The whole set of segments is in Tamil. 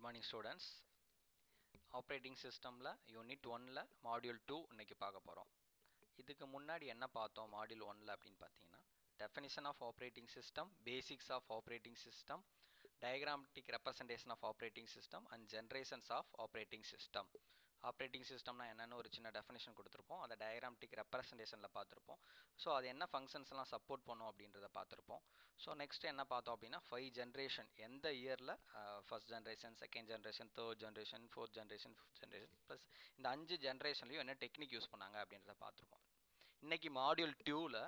morning students. Operating systemல யூனிட் 1ல மாடியூல் 2 இன்னைக்கு பார்க்க போறோம். இதுக்கு முன்னாடி என்ன பார்த்தோம் மாடியூல் 1ல அப்படினு பார்த்தீங்கன்னா definition of operating system, basics of operating system, diagrammatic representation of operating system and generations of operating system. Operating சிஸ்டம்னா என்னென்னு ஒரு சின்ன டெஃபினேஷன் கொடுத்துருப்போம். அதை டயக்ராமட்டிக் ரெப்ரசன்டேஷனில் பார்த்துருப்போம். ஸோ அது என்ன ஃபங்க்ஷன்ஸ்லாம் சப்போர்ட் பண்ணும் அப்படின்றத பார்த்துருப்போம். ஸோ நெக்ஸ்ட் என்ன பார்த்தோம் அப்படின்னா 5 ஜென்ரேஷன் எந்த இயரில் first generation, second generation, third generation, fourth generation, fifth generation plus இந்த 5 ஜென்ரேஷன்லையும் என்ன டெக்னிக் யூஸ் பண்ணாங்க அப்படின்றத பார்த்துருப்போம். இன்றைக்கி மாடியூல் 2ல்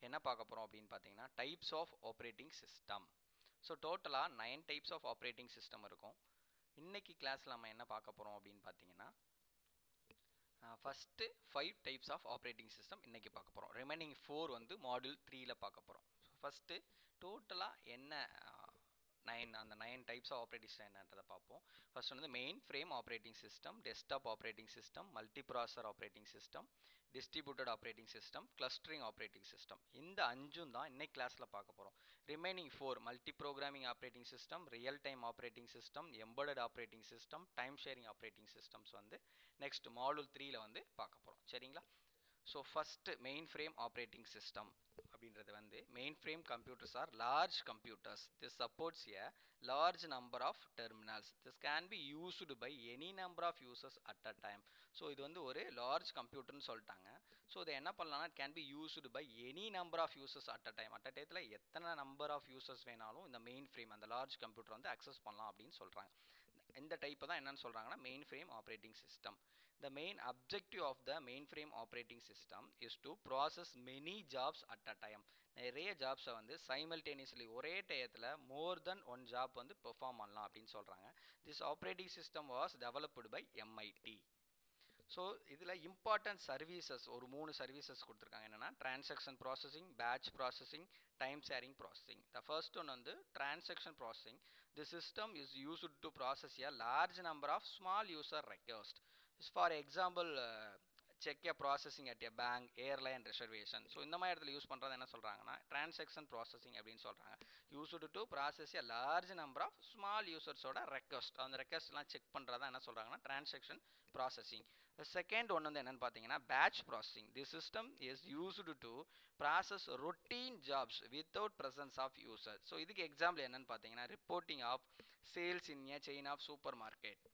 என்ன பார்க்க போகிறோம் அப்படின்னு பார்த்தீங்கன்னா types of operating system. So டோட்டலாக 9 டைப்ஸ் ஆஃப் ஆப்ரேட்டிங் சிஸ்டம் இருக்கும். இன்றைக்கி கிளாஸில் நம்ம என்ன பார்க்க போகிறோம் அப்படின்னு பார்த்தீங்கன்னா first 5 types of operating system இன்றைக்கி பார்க்க போகிறோம். ரிமைனிங் 4 வந்து மாடியூல் 3ல பார்க்க போகிறோம். ஃபஸ்ட்டு டோட்டலாக என்ன 9 டைப்ஸ் ஆஃப் ஆப்ரேட்டிங் சிஸ்டம் என்னன்றதை பார்ப்போம். ஃபர்ஸ்ட் வந்து main frame operating system, desktop operating system, multiprocessor operating system, distributed operating system, clustering operating system. இந்த 5 தான் இன்னைக்கு கிளாஸில் பார்க்க போகிறோம். Remaining 4 multiprogramming operating system, real time operating system, embedded operating system, time sharing operating systems வந்து நெக்ஸ்ட் மாடியூல் 3ல வந்து பார்க்க போகிறோம். சரிங்களா? So first main frame operating system அப்படின்றது வந்து mainframe computers are large computers. This supports a large number of terminals. This can be used by any number of users at a time. So இது வந்து ஒரு லார்ஜ் கம்ப்யூட்டர்னு சொல்லிட்டாங்க. ஸோ இதை என்ன பண்ணலாம்னா it can be used by any number of users at a time. At a டயத்தில் எத்தனை நம்பர் ஆஃப் யூசர்ஸ் வேணாலும் இந்த மெயின் ஃப்ரேம் அந்த லார்ஜ் கம்ப்யூட்டர் வந்து அக்சஸ் பண்ணலாம் அப்படின்னு சொல்கிறாங்க. இந்த டைப்பை தான் என்னன்னு சொல்கிறாங்கன்னா main frame operating system. The main objective of the mainframe operating system is to process many jobs at a time. நிறைய ஜாப்ஸை வந்து சைமல்டேனியஸ்லி ஒரே டயத்தில் மோர் தென் ஒன் ஜாப் வந்து பெர்ஃபார்ம் பண்ணலாம் அப்படின்னு சொல்கிறாங்க. This operating system was developed by MIT. So இதில் இம்பார்ட்டன்ட் சர்வீசஸ் ஒரு 3 சர்வீசஸ் கொடுத்துருக்காங்க. என்னென்னா transaction processing, batch processing, time sharing processing. The first one வந்து transaction processing. The system is used to process a large number of small user request. For example check a processing at a bank, airline reservation. So இந்த மாதிரி இடத்துல யூஸ் பண்ணுறது என்ன சொல்கிறாங்கன்னா டிரான்சாக்ஷன் ப்ராசஸிங் அப்படின்னு சொல்கிறாங்க. Used to process a large number of small யூசர்ஸோட ரெக்வஸ்ட். அந்த ரெக்வஸ்ட்லாம் செக் பண்ணுறதா என்ன சொல்கிறாங்கன்னா டிரான்சாக்ஷன் ப்ராசஸிங். செகண்ட் ஒன் வந்து என்னென்னு பார்த்தீங்கன்னா batch processing. The system is used to process routine jobs without presence of user. So இதுக்கு எக்ஸாம்பிள் என்னென்னு பார்த்தீங்கன்னா reporting of sales in a chain of supermarket.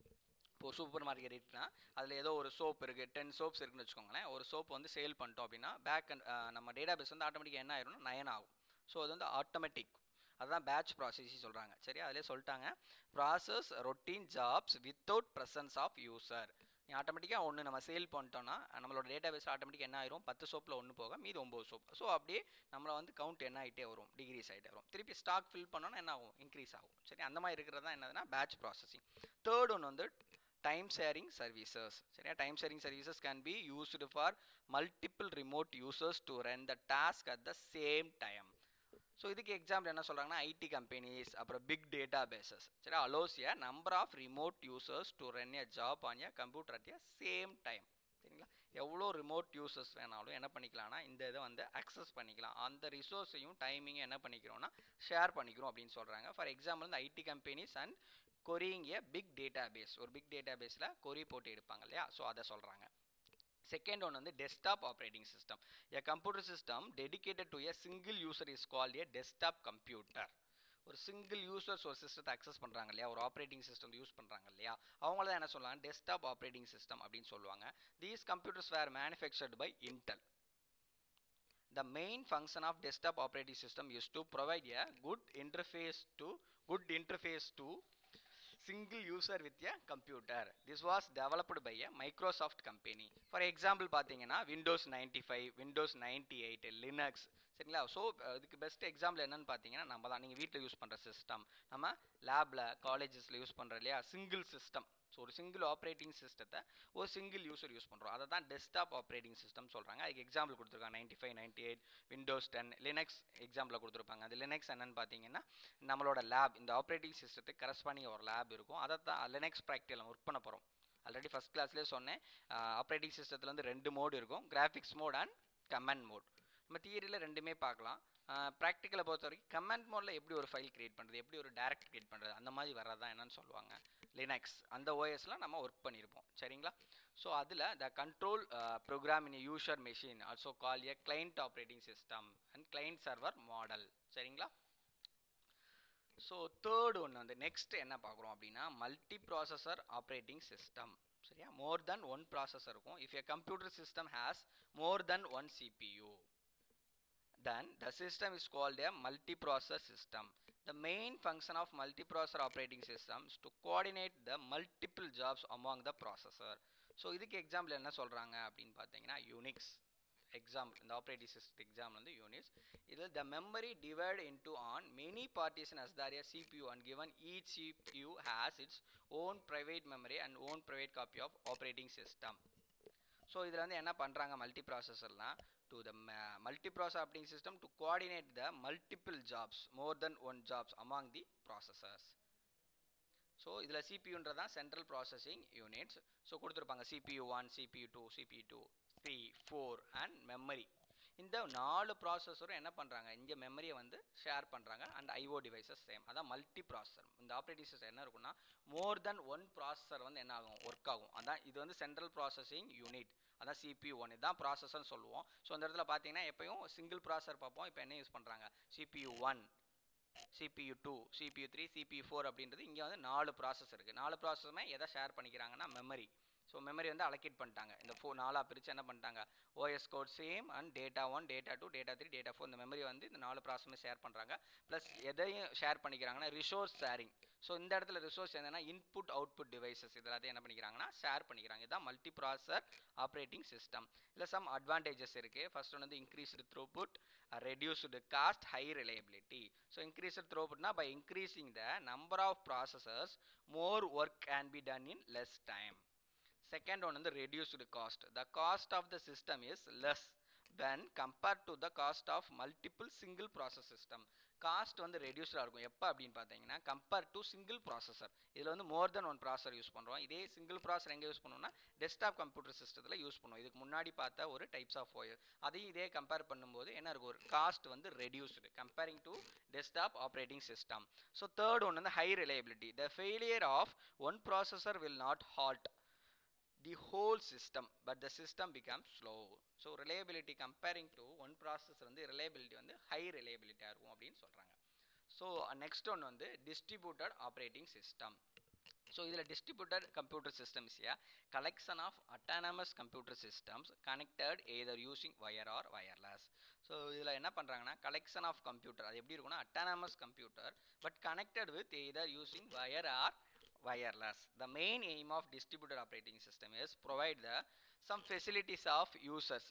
இப்போ சூப்பர் மார்க்கெட் இருக்குன்னா அதில் ஏதோ ஒரு சோப் இருக்குது, 10 சோப்ஸ் இருக்குன்னு வச்சுக்கோங்களேன். ஒரு சோப் வந்து சேல் பண்ணிட்டோம் அப்படின்னா பேக் நம்ம டேட்டா பேஸ் வந்து ஆட்டோமேட்டிக்காக என்ன ஆயிரும்னா 9 ஆகும். ஸோ அது வந்து ஆட்டோமேட்டிக். அதுதான் பேட்ச் ப்ராசஸிங் சொல்கிறாங்க. சரி, அதிலே சொல்லிட்டாங்க process routine jobs without presence of user. ஆட்டோமேட்டிக்காக ஒன்று நம்ம சேல் பண்ணிட்டோம்னா நம்மளோட டேட்டா பேஸ் ஆட்டோமேட்டிக்காக என்ன ஆயிரும், 10 சோப்பில் 1 போக மீது 9 சோப். ஸோ அப்படியே நம்மளை வந்து கவுண்ட் என்ன ஆகிட்டே வரும், டிகிரீஸ் ஆகிட்டே வரும். திருப்பி ஸ்டாக் ஃபில் பண்ணோன்னா என்ன ஆகும், இன்க்ரீஸ் ஆகும். சரி, அந்த மாதிரி இருக்கிறது தான் என்னதுன்னா பேட்ச் ப்ராசஸிங். தேர்ட் ஒன் வந்து time sharing services. சரியா, time sharing services can be used for multiple remote users to run the task at the same time. So இதுக்கு எக்ஸாம்பிள் என்ன சொல்கிறாங்கன்னா ஐடி கம்பெனிஸ், அப்புறம் பிக் டேட்டா பேசஸ். சரி, allows a number of remote users to run a job on a computer at a same time. சரிங்களா, எவ்வளோ ரிமோட் யூசர்ஸ் வேணாலும் என்ன பண்ணிக்கலாம்னா இந்த இதை வந்து அக்சஸ் பண்ணிக்கலாம். அந்த ரிசோர்ஸையும் டைமிங்கும் என்ன பண்ணிக்கிறோம்னா ஷேர் பண்ணிக்கிறோம் அப்படின்னு சொல்கிறாங்க. ஃபார் எக்ஸாம்பிள் இந்த IT companies and querying a big data base. ஒரு பிக் டேட்டா பேஸில் கொரி போட்டு எடுப்பாங்க இல்லையா, ஸோ அதை சொல்கிறாங்க. செகண்ட் ஒன் வந்து desktop operating system. A computer system dedicated to a single user is called a desktop computer. ஒரு சிங்கிள் யூசர்ஸ் ஒரு சிஸ்டத்தை அக்சஸ் பண்ணுறாங்க இல்லையா, ஒரு ஆப்ரேட்டிங் சிஸ்டம் யூஸ் பண்ணுறாங்க இல்லையா, அவங்கள தான் என்ன சொல்லுவாங்க டெஸ்க்டாப் ஆப்ரேட்டிங் சிஸ்டம் அப்படின்னு சொல்லுவாங்க. These computers were manufactured by Intel. The main function of desktop operating system is to provide a good interface to single user with a computer. This was developed by a Microsoft company. For example பார்த்தீங்கன்னா Windows 95, Windows 98, Linux. சரிங்களா, ஸோ இதுக்கு பெஸ்ட் எக்ஸாம்பிள் என்னன்னு பார்த்தீங்கன்னா நம்ம தான் நீங்கள் வீட்டில் யூஸ் பண்ணுற சிஸ்டம், நம்ம லேபில் காலேஜஸில் யூஸ் பண்ணுற இல்லையா சிங்கிள் சிஸ்டம். ஸோ ஒரு சிங்கிள் ஆப்ரேட்டிங் சிஸ்டத்தை ஒரு சிங்கிள் யூசர் யூஸ் பண்ணுறோம். அதை தான் டெஸ்க்டாப் ஆப்ரேட்டிங் சிஸ்டம் சொல்கிறாங்க. அதுக்கு எக்ஸாம்பிள் கொடுத்துருக்காங்க 95, 98, Windows 10, லினக்ஸ் எக்ஸாம்பிள் கொடுத்துருப்பாங்க. அது லினக்ஸ் என்னன்னு பார்த்தீங்கன்னா நம்மளோட லேப், இந்த ஆப்ரேட்டிங் சிஸ்டத்துக்கு கரஸ்பாண்டிங் ஒரு லேப் இருக்கும். அதை தான் லினக்ஸ் ப்ராக்டிக்கல் நம்ம ஒர்க் பண்ண போகிறோம். ஆல்ரெடி ஃபஸ்ட் கிளாஸ்லேயே சொன்னேன் ஆப்ரேட்டிங் சிஸ்டத்தில் வந்து 2 மோடு இருக்கும், graphics mode and command mode. நம்ம தியரியில் ரெண்டுமே பார்க்கலாம். ப்ராக்டிக்கலை பொறுத்த வரைக்கும் கமெண்ட் மோடில் எப்படி ஒரு ஃபைல் கிரியேட் பண்ணுறது, எப்படி ஒரு டைரக்ட் கிரியேட் பண்ணுறது, அந்த மாதிரி வர்றது தான் என்னன்னு சொல்லுவாங்க லினக்ஸ் அந்த ஓஎஸ்லாம் நம்ம ஒர்க் பண்ணியிருப்போம் சரிங்களா. ஸோ அதில் the control program in user machine also call a client operating system and client server model சரிங்களா. ஸோ தேர்ட் ஒன்று வந்து நெக்ஸ்ட் என்ன பார்க்குறோம் அப்படின்னா மல்டி ப்ராசஸர் ஆப்ரேட்டிங் சிஸ்டம் சரியா. மோர் தென் ஒன் ப்ராசஸர் இருக்கும். If A computer system has more than one CPU then the system is called a multiprocessor system. The main function of multiprocessor operating system is to coordinate the multiple jobs among the processor. So இதுக்கு எக்ஸாம்பிள் என்ன சொல்றாங்க அப்படின்னு பார்த்தீங்கன்னா யூனிக்ஸ் எக்ஸாம்பிள், இந்த ஆப்ரேட்டிங் சிஸ்டம் எக்ஸாம்பிள் வந்து யூனிக்ஸ். இதில் the memory divided into on many partition as there a CPU and given each CPU has its own private memory and own private copy of operating system. So இதில் வந்து என்ன பண்ணுறாங்க multi ப்ராசஸர்லாம் to the multiprocessor operating system to coordinate the multiple jobs, more than one jobs among the processors. So இதில் சிபியூன்றதான் சென்ட்ரல் ப்ராசஸிங் யூனிட்ஸ். ஸோ கொடுத்துருப்பாங்க CPU1, CPU2, CPU2, 3, 4 and memory. இந்த 4 ப்ராசஸரும் என்ன பண்ணுறாங்க இங்கே மெமரியை வந்து ஷேர் பண்ணுறாங்க அண்ட் ஐஓ டிவைசஸ் சேம். அதான் மல்டி ப்ராசஸர். இந்த ஆப்ரேட்டிங் சிஸ்டம் என்ன இருக்குன்னா மோர் தென் ஒன் ப்ராசஸர் வந்து என்ன ஆகும் ஒர்க் ஆகும். அதான் இது வந்து சென்ட்ரல் ப்ராசஸிங் யூனிட், அதான் CPU1 இதுதான் ப்ராசஸர்னு சொல்லுவோம். ஸோ அந்த இடத்துல பார்த்தீங்கன்னா எப்பயும் சிங்கிள் ப்ராசஸர் பார்ப்போம். இப்போ என்ன யூஸ் பண்ணுறாங்க CPU1, CPU2, CPU3, CPU4 அப்படின்றது இங்கே வந்து 4 ப்ராசஸ் இருக்குது. 4 ப்ராசஸுமே எதை ஷேர் பண்ணிக்கிறாங்கன்னா மெமரி. ஸோ மெமரி வந்து அலோகேட் பண்ணிட்டாங்க. இந்த 4 பிரித்து என்ன பண்ணிட்டாங்க OS code same and data 1, data 2, data 3, data 4 இந்த மெமரி வந்து இந்த 4 ப்ராசஸுமே ஷேர் பண்ணுறாங்க. ப்ளஸ் எதையும் ஷேர் பண்ணிக்கிறாங்கன்னா ரிசோர்ஸ் ஷேரிங். ஸோ இந்த இடத்துல ரிசோர்ஸ் என்னன்னா இன்புட் அவுட்புட் டிவைசஸ் இதெல்லாத்தையும் என்ன பண்ணிக்கிறாங்கன்னா ஷேர் பண்ணிக்கிறாங்க. இதுதான் மல்டி ப்ராசஸர் ஆப்ரேட்டிங் சிஸ்டம். இல்லை சம் அட்வான்டேஜஸ் இருக்குது. ஃபர்ஸ்ட் வந்து increased throughput, reduced cost, high reliability. So increased throughput na by increasing the number of processors more work can be done in less time. Second one is the reduced cost. The cost of the system is less when compared to the cost of multiple single process system. Cost வந்து ரெடியூஸ்டாக இருக்கும் எப்போ அப்படின்னு பார்த்தீங்கன்னா கம்பேர் டு சிங்கிள் ப்ராசஸர். இதில் வந்து மோர் தென் ஒன் ப்ராசஸர் யூஸ் பண்ணுறோம். இதே சிங்கிள் ப்ராசஸர் எங்கே யூஸ் பண்ணுவோம்னா டெஸ்க்டாப் கம்ப்யூட்டர் சிஸ்டத்தில் யூஸ் பண்ணுவோம். இதுக்கு முன்னாடி பார்த்த ஒரு டைப்ஸ் ஆஃப் ஓஎஸ் அதையும் இதே கம்பேர் பண்ணும்போது என்ன இருக்கும் ஒரு காஸ்ட் வந்து reduced comparing to desktop operating system. So third one வந்து high reliability. The failure of one processor will not halt the whole system but the system becomes slow. So reliability comparing to one processor வந்து reliability வந்து high reliability இருக்கும் அப்படின்னு சொல்றாங்க. So next one வந்து distributed operating system. So இதில் distributed computer system is a collection of autonomous computer systems connected either using wire or wireless. So இதில் என்ன பண்ணுறாங்கன்னா collection of computer அது எப்படி இருக்குன்னா autonomous computer but connected with either using wire or wireless. The main aim of distributed operating system is provide the some facilities of users.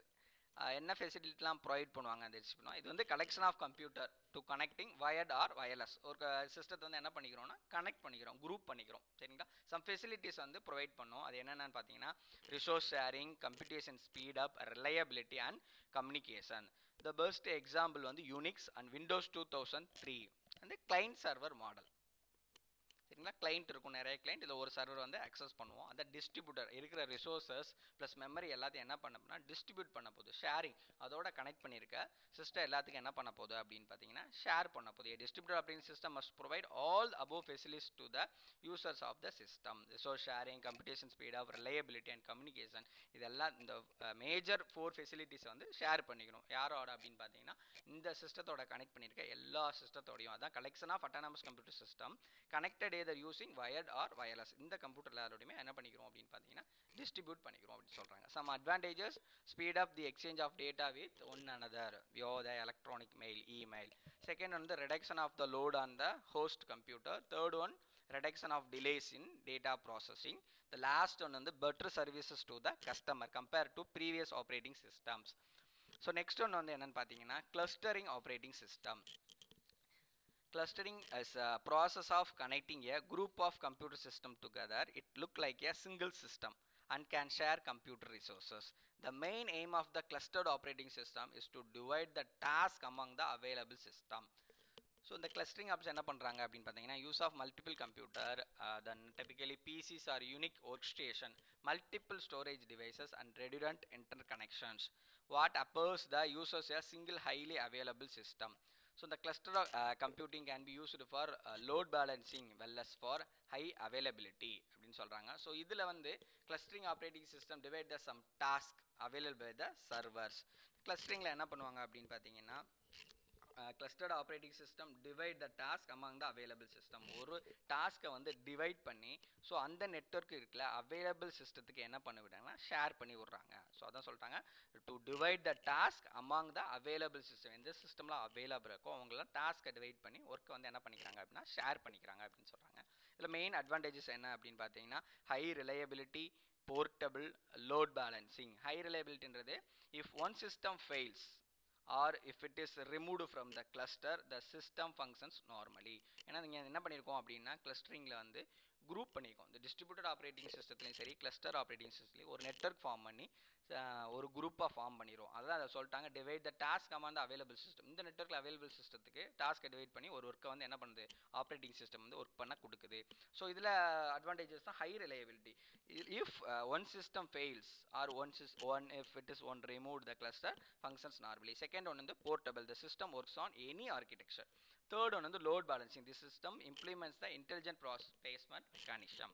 என்ன ஃபெசிலிட்டிலாம் ப்ரொவைட் பண்ணுவாங்க அந்த டிஸ்பியூட். இது வந்து collection of computer to connecting wired or wireless. ஒரு சிஸ்டத்தை வந்து என்ன பண்ணிக்கிறோம்னா கனெக்ட் பண்ணிக்கிறோம், குரூப் பண்ணிக்கிறோம் சரிங்களா. சம் ஃபெசிலிட்டிஸ் வந்து ப்ரொவைட் பண்ணோம். அது என்னென்னு பார்த்தீங்கன்னா resource sharing, computation speed up, reliability and communication. The best example வந்து யூனிக்ஸ் அண்ட் விண்டோஸ் 2003 வந்து கிளைண்ட் சர்வர் மாடல் சரிங்களா. கிளைண்ட் இருக்கும் நிறைய கிளைண்ட், இதில் ஒரு சர்வர் வந்து அக்சஸ் பண்ணுவோம். அந்த டிஸ்ட்ரிபியூட்டர் இருக்கிற ரிசோர்ஸஸ் ப்ளஸ் மெமரி எல்லாத்தையும் என்ன பண்ண டிஸ்ட்ரிபியூட் பண்ண போகுது, ஷேரிங் அதோட கனெக்ட் பண்ணியிருக்க சிஸ்டம் எல்லாத்துக்கும் என்ன பண்ண போகுது அப்படின்னு பார்த்தீங்கன்னா ஷேர் பண்ண போகுது. Distributed operating system must provide all above facilities to the users of the system. Resource sharing, computation speed off, reliability and communication இதெல்லாம் இந்த மேஜர் 4 ஃபெசிலிட்டிஸ் வந்து ஷேர் பண்ணிக்கணும். யாரோட அப்படின்னு பார்த்தீங்கன்னா இந்த சிஸ்டத்தோட கனெக்ட் பண்ணியிருக்க எல்லா சிஸ்டத்தோடையும். அதான் collection of autonomous computer system connected either using wired or wireless. இந்த கம்ப்யூட்டர்ல எல்லாரோடையுமே என்ன பண்ணிக்கிறோம் அப்படின்னு பார்த்தீங்கன்னா டிஸ்ட்ரிபியூட் பண்ணிக்கிறோம் அப்படின்னு சொல்றாங்க. Some advantages: speed up the exchange of data with one another via the electronic mail, email. Second one, the reduction of the load on the host computer. Third one, reduction of delays in data processing. The last one வந்து better services to the customer compared to previous operating systems. So next one வந்து என்னன்னு பார்த்தீங்கன்னா clustering operating system. Clustering is a process of connecting a group of computer systems together. It look like a single system and can share computer resources. The main aim of the clustered operating system is to divide the task among the available system. So இந்த clustering option என்ன பண்றாங்க அப்படின்னு பார்த்தீங்கன்னா use of multiple computer, then typically PCs are unique workstation, multiple storage devices and redundant interconnections. What appears the users a single highly available system. So the cluster computing can be used for load balancing well as for high availability அப்படின்னு சொல்கிறாங்க. ஸோ இதில் வந்து clustering operating system divide the some task available by the servers. கிளஸ்டரிங்கில் என்ன பண்ணுவாங்க அப்படின்னு பார்த்தீங்கன்னா clustered operating system divide the task among the available system. ஒரு டாஸ்க்கை வந்து டிவைட் பண்ணி ஸோ அந்த நெட்வொர்க் இருக்குல்ல அவைலபிள் சிஸ்டத்துக்கு என்ன பண்ணி விட்டாங்கன்னா ஷேர் பண்ணி விட்றாங்க. ஸோ அதான் சொல்லிட்டாங்க to divide the task among the available system. எந்த சிஸ்டமில் அவைலபிள் இருக்கோ அவங்களாம் டாஸ்க்கை டிவைட் பண்ணி ஒர்க்கை வந்து என்ன பண்ணிக்கிறாங்க அப்படின்னா ஷேர் பண்ணிக்கிறாங்க அப்படின்னு சொல்கிறாங்க. இதில் மெயின் அட்வான்டேஜஸ் என்ன அப்படின்னு பார்த்தீங்கன்னா high reliability, portable, load balancing. High ரிலையபிலிட்டின்றது if one system fails or if it is removed from the cluster the system functions normally. ஏன்னா நீங்கள் என்ன பண்ணியிருக்கோம் அப்படின்னா கிளஸ்டரிங்கில் வந்து குரூப் பண்ணியிருக்கோம். இந்த டிஸ்ட்ரிபியூட்டட் ஆப்ரேட்டிங் சிஸ்டத்துலையும் சரி கிளஸ்டர் ஆப்ரேட்டிங் சிஸ்டத்துலையும் ஒரு நெட்வொர்க் ஃபார்ம் பண்ணி ஒரு குரூப்பாக ஃபார்ம் பண்ணிடும். அதான் அதை சொல்லிட்டாங்க divide the task among the available system. இந்த நெட்வொர்க்கில் அவைலபிள் சிஸ்டத்துக்கு டாஸ்க்கை டிவைட் பண்ணி ஒரு ஒர்க்கை வந்து என்ன பண்ணுது ஆப்ரேட்டிங் சிஸ்டம் வந்து ஒர்க் பண்ண கொடுக்குது. ஸோ இதில் அட்வான்டேஜஸ் தான் high reliability. If one system fails or if it is one removed the cluster functions normally. Second one வந்து portable, the system works on any architecture. Third one வந்து load balancing, the system implements the intelligent placement mechanism.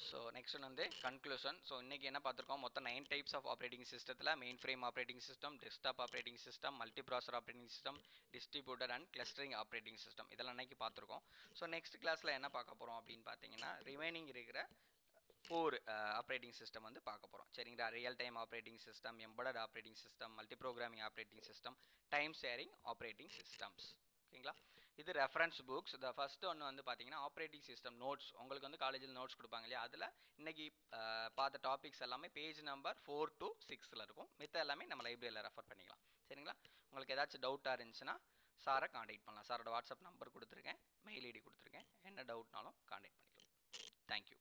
So next வந்து கன்க்ளூஷன். ஸோ இன்றைக்கி என்ன பார்த்துருக்கோம் மொத்தம் 9 டைப்ஸ் ஆஃப் ஆப்ரேட்டிங் சிஸ்டத்தில் main frame operating system, desktop operating system, multi processor operating system, distributor and clustering operating system இதெல்லாம் இன்றைக்கி பார்த்துருக்கோம். ஸோ நெக்ஸ்ட் கிளாஸில் என்ன பார்க்க போகிறோம் அப்படின்னு பார்த்தீங்கன்னா ரிமைனிங் இருக்கிற 4 ஆப்ரேட்டிங் சிஸ்டம் வந்து பார்க்க போகிறோம். சரிங்களா? Real time operating system, embedded operating system, multi programming operating system, time sharing operating systems. ஓகேங்களா? இது ரெஃபரன்ஸ் புக்ஸ். த ஃபர்ஸ்ட் ஒன்று வந்து பார்த்தீங்கன்னா ஆப்ரேட்டிங் சிஸ்டம் நோட்ஸ். உங்களுக்கு வந்து காலேஜில் நோட்ஸ் கொடுப்பாங்க இல்லையா, அதில் இன்னைக்கு பார்த்த டாபிக்ஸ் எல்லாமே பேஜ் நம்பர் 4 to 6 இருக்கும். மித்த எல்லாமே நம்ம லைப்ரரியில் ரெஃபர் பண்ணிக்கலாம். சரிங்களா? உங்களுக்கு ஏதாச்சும் டவுட்டாக இருந்துச்சுன்னா சாரை காண்டாக்ட் பண்ணலாம். சாரோட வாட்ஸ்அப் நம்பர் கொடுத்துருக்கேன், மெயில் ஐடி கொடுத்துருக்கேன். என்ன டவுட்னாலும் காண்டாக்ட் பண்ணிக்கலாம். தேங்க்யூ.